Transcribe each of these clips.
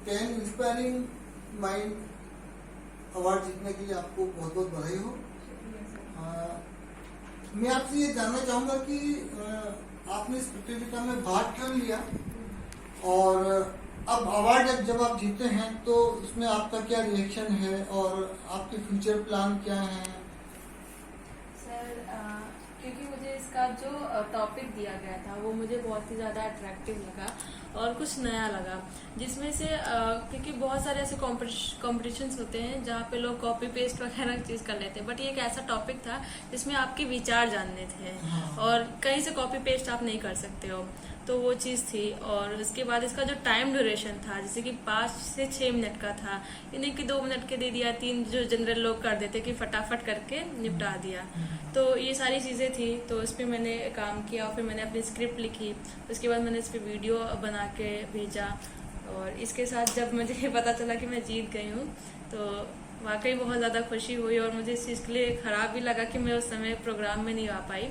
Can inspiring mind award जीतने के लिए आपको बहुत बहुत बधाई हो। मैं आपसे ये जानना चाहूंगा कि आपने इस प्रतियोगिता में भाग क्यों लिया और अब अवार्ड जब आप जीते हैं तो इसमें आपका क्या रिएक्शन है और आपके फ्यूचर प्लान क्या हैं? सर क्योंकि मुझे इसका जो टॉपिक दिया गया था वो मुझे बहुत ही ज़्यादा अट्रैक्टिव लगा और कुछ नया लगा, जिसमें से क्योंकि बहुत सारे ऐसे कॉम्पिटिशन्स होते हैं जहाँ पे लोग कॉपी पेस्ट वगैरह चीज़ कर लेते हैं, बट ये एक ऐसा टॉपिक था जिसमें आपके विचार जानने थे और कहीं से कॉपी पेस्ट आप नहीं कर सकते हो, तो वो चीज़ थी। और उसके बाद इसका जो टाइम ड्यूरेशन था जैसे कि 5 से 6 मिनट का था, यानी कि 2 मिनट के दे दिया, 3 जो जनरल लोग कर देते कि फटाफट करके निपटा दिया, तो ये सारी चीज़ें थी। तो इस पर मैंने काम किया और फिर मैंने अपनी स्क्रिप्ट लिखी, उसके बाद मैंने इस पर वीडियो बना के भेजा और इसके साथ जब मुझे पता चला कि मैं जीत गई हूँ तो वाकई बहुत ज़्यादा खुशी हुई और मुझे इस चीज़ के लिए ख़राब भी लगा कि मैं उस समय प्रोग्राम में नहीं आ पाई।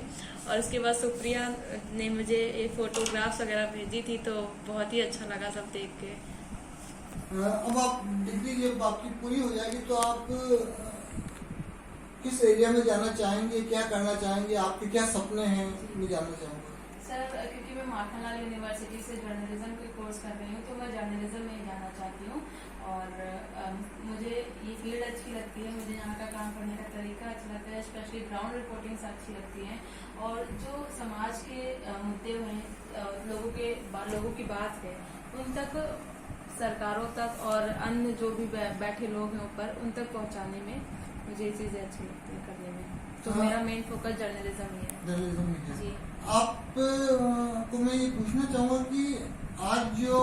और उसके बाद सुप्रिया ने मुझे ये फोटोग्राफ्स वगैरह भेजी थी तो बहुत ही अच्छा लगा सब देख के। अब आप डिग्री जब आपकी पूरी हो जाएगी तो आप किस एरिया में जाना चाहेंगे, क्या करना चाहेंगे, आपके क्या सपने हैं, मैं जानना चाहूँगा। सर क्योंकि मैं माखनलाल यूनिवर्सिटी से जर्नलिज्म के कोर्स कर रही हूँ तो मैं जर्नलिज्म में ही जाना चाहती हूँ और मुझे ये फील्ड अच्छी लगती है, मुझे यहाँ का काम करने का तरीका अच्छा लगता है, स्पेशली ग्राउंड रिपोर्टिंग्स अच्छी लगती हैं और जो समाज के मुद्दे हैं, लोगों की बात है उन तक, सरकारों तक और अन्य जो भी बैठे लोग हैं ऊपर उन तक पहुँचाने में मुझे ये चीज़ें अच्छी लगती है करने में, तो मेरा मेन फोकस जर्नलिज्म ही है। जर्नलिज्म में है। जी। आप को मैं ये पूछना चाहूँगा कि आज जो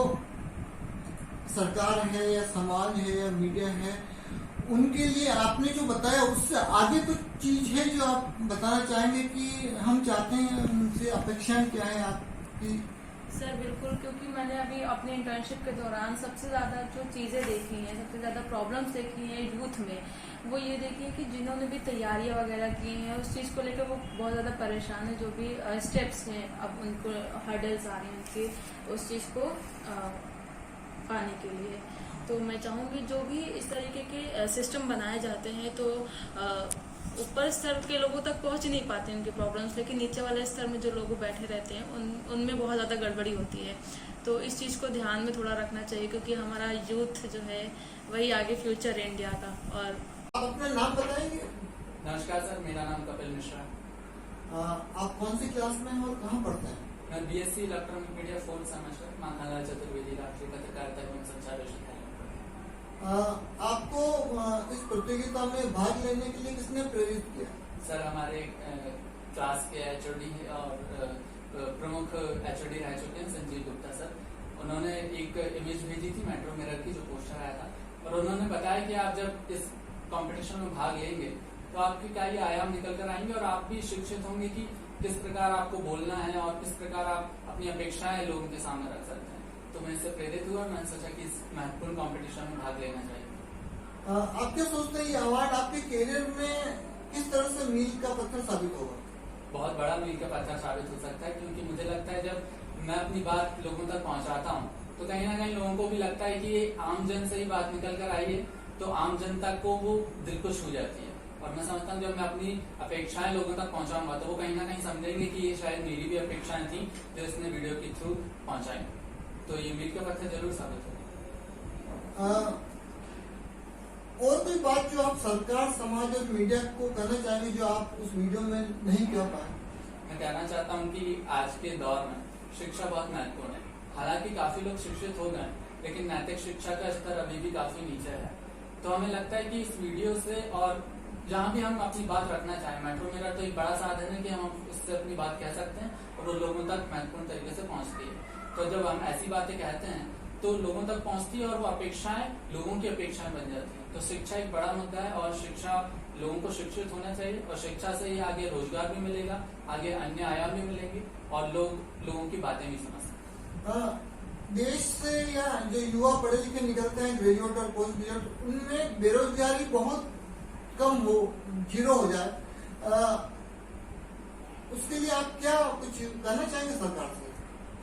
सरकार है या समाज है या मीडिया है, उनके लिए आपने जो बताया उससे आगे कुछ चीज है जो आप बताना चाहेंगे कि हम चाहते हैं, उनसे अपेक्षाएं क्या है आपकी? सर बिल्कुल, क्योंकि मैंने अभी अपने इंटर्नशिप के दौरान सबसे ज़्यादा जो चीज़ें देखी हैं, सबसे ज़्यादा प्रॉब्लम्स देखी हैं यूथ में, वो ये देखी है कि जिन्होंने भी तैयारियां वगैरह की हैं उस चीज़ को लेकर वो बहुत ज़्यादा परेशान है, जो भी स्टेप्स हैं अब उनको हर्डल्स आ रहे हैं उनके उस चीज़ को पाने के लिए। तो मैं चाहूँगी जो भी इस तरीके के सिस्टम बनाए जाते हैं तो ऊपर स्तर के लोगों तक पहुंच नहीं पाते उनकी प्रॉब्लम्स, लेकिन नीचे वाले स्तर में जो लोग बैठे रहते हैं उनमें बहुत ज़्यादा गड़बड़ी होती है, तो इस चीज़ को ध्यान में थोड़ा रखना चाहिए क्योंकि हमारा यूथ जो है वही आगे फ्यूचर है इंडिया का। और आप अपना नाम बताएंगे? नमस्कार सर, मेरा नाम कपिल मिश्रा। आप कौन सी क्लास में हैं और कहाँ पढ़ते हैं? मैं BSc electronic media 4th semester Makhanlal Chaturvedi राष्ट्रीय पत्रकारिता एवं संचार विश्वविद्यालय। आपको इस प्रतियोगिता में भाग लेने के लिए किसने प्रेरित किया? सर हमारे क्लास के HOD और प्रमुख HOD रह चुके हैं संजीव गुप्ता सर, उन्होंने एक इमेज भेजी थी मेट्रो मिरर की जो पोस्टर आया था और उन्होंने बताया कि आप जब इस कंपटीशन में भाग लेंगे तो आपके क्या ये आयाम निकल कर आएंगे और आप भी शिक्षित होंगे कि किस प्रकार आपको बोलना है और किस प्रकार आप अपनी अपेक्षाएं लोगों के सामने रख सकते हैं। तो मैं इससे प्रेरित हुआ और मैंने सोचा कि इस महत्वपूर्ण कंपटीशन में भाग लेना चाहिए। आप क्या सोचते हैं ये अवार्ड आपके करियर में किस तरह से मील का पत्थर साबित होगा? बहुत बड़ा मील का पत्थर साबित हो सकता है, क्योंकि मुझे लगता है जब मैं अपनी बात लोगों तक पहुंचाता हूं तो कहीं ना कहीं लोगों को भी लगता है कि ये आम जन से ही बात निकल कर आई है, तो आम जनता को वो दिल को छू जाती है। और मैं समझता हूँ जब मैं अपनी अपेक्षाएं लोगों तक पहुंचाऊंगा तो वो कहीं ना कहीं समझेंगे कि ये शायद मेरी भी अपेक्षाएं थी जो इसने वीडियो के थ्रू पहुंचाई, तो ये मील का पत्थर जरूर साबित होगा। और कोई बात जो आप सरकार, समाज और मीडिया को कहना चाहेंगे जो आप उस वीडियो में नहीं कह पाए? मैं कहना चाहता हूँ कि आज के दौर में शिक्षा बहुत महत्वपूर्ण है। हालांकि काफी लोग शिक्षित हो गए लेकिन नैतिक शिक्षा का स्तर अभी भी काफी नीचे है, तो हमें लगता है कि इस वीडियो से और जहाँ भी हम अपनी बात रखना चाहें, मेट्रो मिरर तो एक बड़ा साधन है कि हम उससे अपनी बात कह सकते हैं और वो लोगों तक महत्वपूर्ण तरीके से पहुंचती है। तो जब हम ऐसी बातें कहते हैं तो लोगों तक पहुंचती है और वो अपेक्षाएं लोगों की अपेक्षाएं बन जाती है। तो शिक्षा एक बड़ा मुद्दा है और शिक्षा, लोगों को शिक्षित होना चाहिए और शिक्षा से ही आगे रोजगार भी मिलेगा, आगे अन्य आयाम भी मिलेंगे और लोगों की बातें भी समझ सकते। देश से या जो युवा पढ़े लिखे निकलते हैं, ग्रेजुएट और पोस्ट ग्रेजुएट, उनमें बेरोजगारी बहुत कम हो, 0 हो जाए, उसके लिए आप क्या कुछ कहना चाहेंगे सरकार से?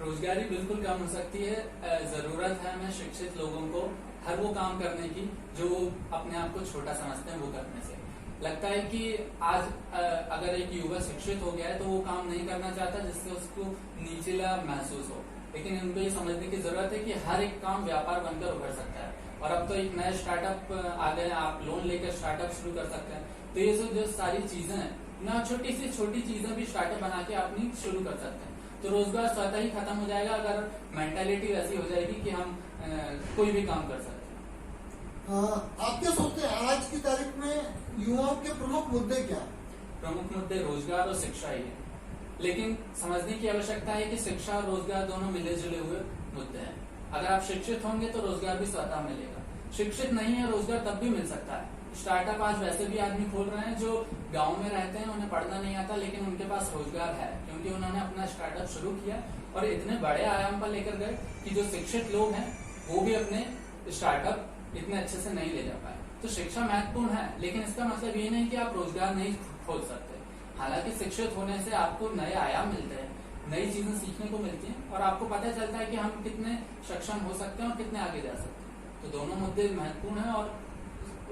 रोजगारी बिल्कुल कम हो सकती है। जरूरत है हमें शिक्षित लोगों को हर वो काम करने की जो वो अपने आप को छोटा समझते हैं, वो करने से। लगता है कि आज अगर एक युवा शिक्षित हो गया है तो वो काम नहीं करना चाहता जिससे उसको नीचला महसूस हो, लेकिन इनको ये समझने की जरूरत है कि हर एक काम व्यापार बनकर उभर सकता है। और अब तो एक नया स्टार्टअप आ गए, आप लोन लेकर स्टार्टअप शुरू कर सकते हैं। तो ये जो सारी चीजें हैं ना, छोटी से छोटी चीजें भी स्टार्टअप बना के अपनी शुरू कर सकते हैं। तो रोजगार स्वतः ही खत्म हो जाएगा अगर मेंटालिटी ऐसी हो जाएगी कि हम कोई भी काम कर सकते हैं। आप क्या सोचते हैं आज की तारीख में युवाओं के प्रमुख मुद्दे क्या हैं? प्रमुख मुद्दे रोजगार और शिक्षा ही है, लेकिन समझने की आवश्यकता है कि शिक्षा और रोजगार दोनों मिले जुले हुए मुद्दे हैं। अगर आप शिक्षित होंगे तो रोजगार भी स्वतः मिलेगा, शिक्षित नहीं है रोजगार तब भी मिल सकता है। स्टार्टअप आज वैसे भी आदमी खोल रहे हैं जो गांव में रहते हैं, उन्हें पढ़ना नहीं आता, लेकिन उनके पास रोजगार है क्योंकि उन्होंने अपना स्टार्टअप शुरू किया और इतने बड़े आयाम पर लेकर गए कि जो शिक्षित लोग हैं वो भी अपने स्टार्टअप इतने अच्छे से नहीं ले जा पाए। तो शिक्षा महत्वपूर्ण है, लेकिन इसका मतलब ये नहीं कि आप रोजगार नहीं खोल सकते। हालांकि शिक्षित होने से आपको नए आयाम मिलते हैं, नई चीजें सीखने को मिलती हैं और आपको पता चलता है कि हम कितने सक्षम हो सकते हैं और कितने आगे जा सकते हैं। तो दोनों मुद्दे महत्वपूर्ण है और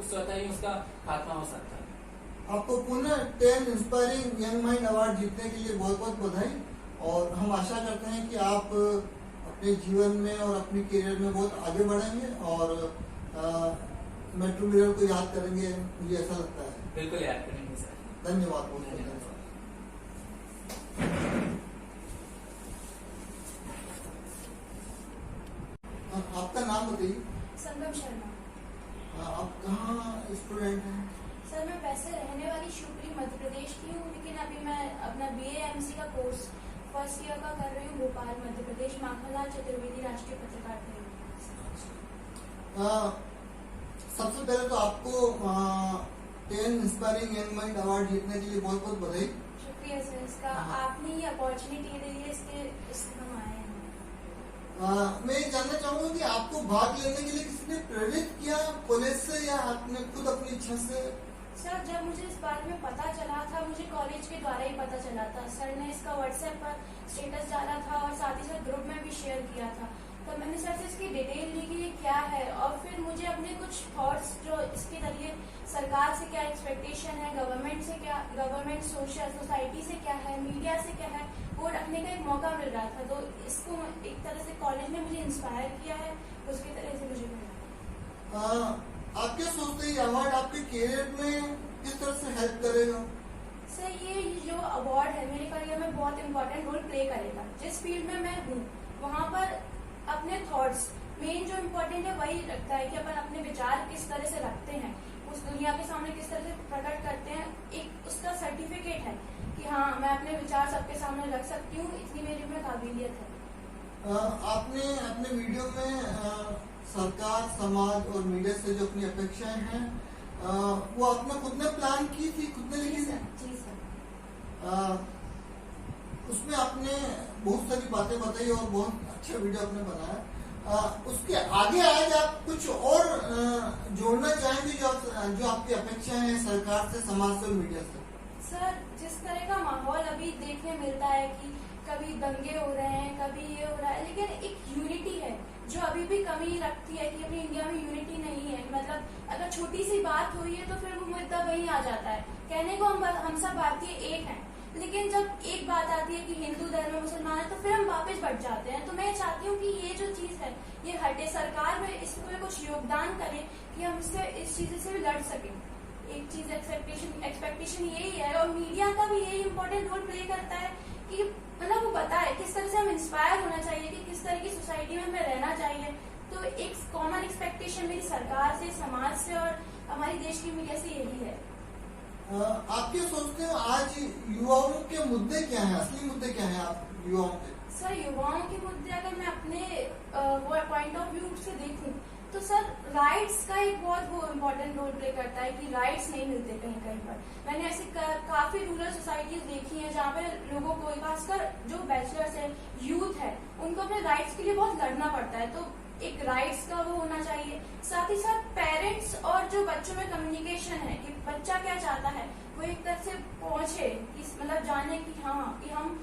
स्वतः ही उसका खात्मा हो सकता है। आपको पुनः 10 इंस्पायरिंग यंग माइंड अवार्ड जीतने के लिए बहुत बहुत बधाई, और हम आशा करते हैं कि आप अपने जीवन में और अपने करियर में बहुत आगे बढ़ेंगे और मेट्रो मिरर को याद करेंगे, मुझे ऐसा लगता है। बिल्कुल याद करेंगे सर। धन्यवाद बहुत बहुत। आपका नाम बताइए। संगम शर्मा। आप कहाँ स्टूडेंट हैं? सर मैं वैसे रहने वाली शिवपुरी मध्य प्रदेश की हूँ, लेकिन अभी मैं अपना BA-MC का कोर्स फर्स्ट ईयर का कर रही हूँ भोपाल मध्य प्रदेश, माखनलाल चतुर्वेदी राष्ट्रीय पत्रकारिता यूनिवर्सिटी। सबसे पहले तो आपको 10 इंस्पायरिंग यंग माइंड अवार्ड जीतने के लिए बहुत बहुत बधाई। शुक्रिया सर, इसका आपने ही अपॉर्चुनिटी दी है, इसके हम आए हैं। मैं ये जानना चाहूंगा कि आपको भाग लेने के लिए किसी ने प्रेरित किया कॉलेज से या आपने खुद अपनी इच्छा से? सर जब मुझे इस बारे में पता चला था, मुझे कॉलेज के द्वारा ही पता चला था। सर ने इसका व्हाट्सएप पर स्टेटस डाला था और साथ ही साथ ग्रुप में भी शेयर किया था। तो मैंने सर से इसकी डिटेल ली कि ये क्या है, और फिर मुझे अपने कुछ थॉट्स जो इसके जरिए सरकार से क्या एक्सपेक्टेशन है, गवर्नमेंट से क्या, गवर्नमेंट सोसाइटी से क्या है, मीडिया से क्या है, वो रखने का एक मौका मिल रहा था। तो इसको एक तरह से कॉलेज ने मुझे इंस्पायर किया है, उसकी तरह से मुझे मिला। आप क्या सोचते हैं अवार्ड आपके करियर में किस तरह से हेल्प करेगा? सर ये जो अवार्ड है मेरे करियर में बहुत इंपॉर्टेंट रोल प्ले करेगा। जिस फील्ड में मैं हूँ वहाँ पर अपने थॉट्स मेन जो इम्पोर्टेंट है वही रखता है कि अपन अपने विचार किस तरह से रखते हैं, उस दुनिया के सामने किस तरह से प्रकट करते हैं। एक उसका सर्टिफिकेट है कि हाँ मैं अपने विचार सबके सामने रख सकती हूँ, इतनी मेरी में काबिलियत है। आपने अपने वीडियो में सरकार, समाज और मीडिया से जो अपनी अपेक्षाएं हैं वो आपने खुद ने प्लान की थी, खुद ने लिखी थी? जी सर। उसमें आपने बहुत सारी बातें बताई और बहुत अच्छा वीडियो आपने बनाया। उसके आगे आज आप कुछ और जोड़ना चाहेंगे जो आपकी अपेक्षाएं हैं सरकार से, समाज से और मीडिया से? सर जिस तरह का माहौल अभी देखने मिलता है कि कभी दंगे हो रहे हैं, कभी ये हो रहा है, लेकिन एक यूनिटी है जो अभी भी कमी रखती है कि अपनी इंडिया में यूनिटी नहीं है। मतलब अगर छोटी सी बात हुई है तो फिर वो मुद्दा वही आ जाता है। कहने को हम सब भारतीय एक हैं, लेकिन जब एक बात आती है कि हिंदू धर्म में मुसलमान है तो फिर हम वापस बढ़ जाते हैं। तो मैं चाहती हूँ कि ये जो चीज है ये हटे, सरकार में इसमें कुछ योगदान करे कि हम इससे इस चीज से भी लड़ सकें। एक चीज एक्सपेक्टेशन यही है, और मीडिया का भी यही इम्पोर्टेंट रोल प्ले करता है कि मतलब वो बताए किस तरह से हम इंस्पायर होना चाहिए कि किस तरह की सोसाइटी में हमें रहना चाहिए। तो एक कॉमन एक्सपेक्टेशन मेरी सरकार से, समाज से और हमारी देश की मीडिया से यही है। आप क्या सोचते हो आज युवाओं के मुद्दे क्या हैं, असली मुद्दे क्या हैं आप युवाओं के? सर युवाओं के मुद्दे अगर मैं अपने पॉइंट ऑफ व्यू से देखूं तो सर राइट्स का एक बहुत वो इम्पोर्टेंट रोल प्ले करता है कि राइट्स नहीं मिलते कहीं कहीं पर। मैंने ऐसी काफी रूरल सोसाइटीज देखी हैं जहाँ पे लोगों को, खासकर जो बैचलर्स है, यूथ है, उनको अपने राइट्स के लिए बहुत लड़ना पड़ता है। तो एक राइट्स का वो होना चाहिए। साथ ही साथ पेरेंट्स और जो बच्चों में कम्युनिकेशन है कि बच्चा क्या चाहता है वो एक तरह से पहुंचे, मतलब जाने कि हाँ कि हम